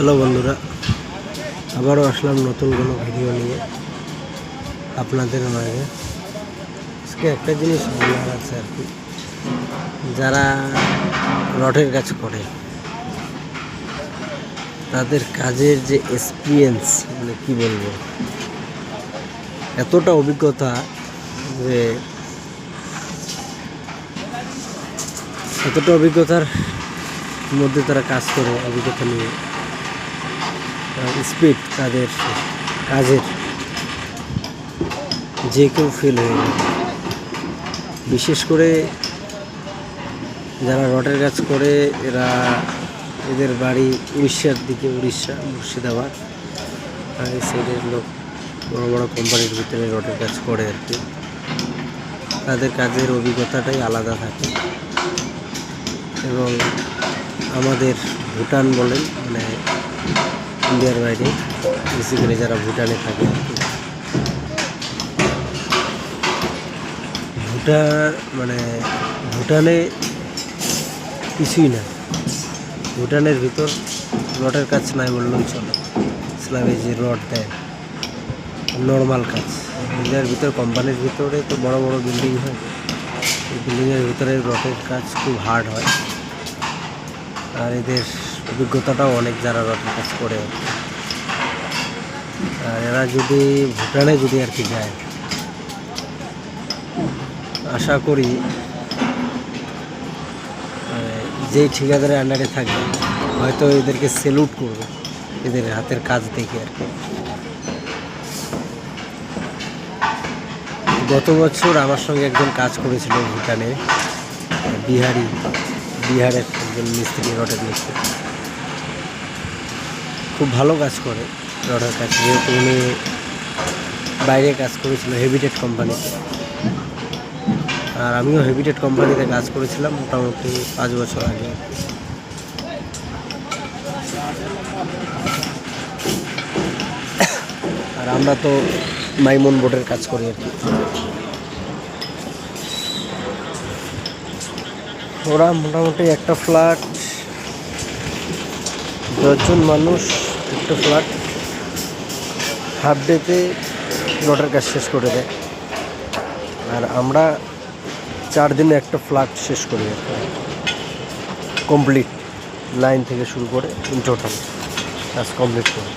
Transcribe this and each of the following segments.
Hello বন্ধুরা, আবারও আসলাম নতুন কোনো ভিডিও নিয়ে আপনাদের মাঝে। আজকে একটা জিনিস বলার আছে আর কি, যারা রডের কাজ করে তাদের কাজের যে এক্সপিরিয়েন্স, মানে কি বলবো, এতটা অভিজ্ঞতা যে এতটা অভিজ্ঞতার মধ্যে তারা কাজ করে, অভিজ্ঞতা নিয়ে স্পিড তাদের কাজের যে কেউ ফেল হয়ে যাবে। বিশেষ করে যারা রডের কাজ করে এদের বাড়ি উড়িষ্যার দিকে, উড়িষ্যা, মুর্শিদাবাদ, এই সাইডের লোক বড় বড় কোম্পানির ভিতরে রডের কাজ করে আর কি। তাদের কাজের অভিজ্ঞতাটাই আলাদা থাকে। এবং আমাদের ভুটান বলেন, মানে ইন্ডিয়ার বাইরে বেসিক্যালি যারা ভুটানে থাকে আর কি, ভুটানে কিছুই না, ভুটানের ভিতর রডের কাজ নাই বললেও চলে। স্ল্যাবে যে রড দেয় নর্মাল কাজ, ইন্ডিয়ার ভিতর কোম্পানির ভিতরে তো বড় বড় বিল্ডিং হয়, এই বিল্ডিংয়ের ভিতরে রডের কাজ খুব হার্ড হয়। আর এদের অভিজ্ঞতাটাও অনেক, যারা রডের কাজ করে। আর এরা যদি ভুটানে আর কি যায়, আশা করি যেই ঠিকাদারের আন্ডারে থাকবে হয়তো এদেরকে সেলুট করবে, এদের হাতের কাজ দেখে আর কি। গত বছর আমার সঙ্গে একজন কাজ করেছিল ভুটানে, বিহারের একজন মিস্ত্রি, রডের মিস্ত্রি, খুব ভালো কাজ করে রডের কাজ। যেহেতু উনি বাইরে কাজ করেছিল হেভিটেট কোম্পানিতে, আর আমিও হেভিটেট কোম্পানিতে কাজ করেছিলাম মোটামুটি 5 বছর আগে। আর আমরা তো মাইমন বোর্ডের কাজ করি আর কি। ওরা মোটামুটি একটা ফ্ল্যাট, 10 জন মানুষ, একটা ফ্ল্যাট হাফ ডেতে রডের কাজ শেষ করে দেয়। আর আমরা 4 দিনে একটা ফ্ল্যাট শেষ করি আর কি, কমপ্লিট লাইন থেকে শুরু করে ইন টোটাল কাজ কমপ্লিট করি।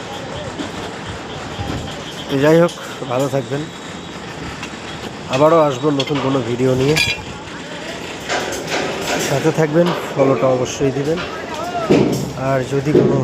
তো যাই হোক, ভালো থাকবেন, আবারও আসবো নতুন কোনো ভিডিও নিয়ে। সাথে থাকবেন, ফলোটা অবশ্যই দিবেন। আর যদি কোনো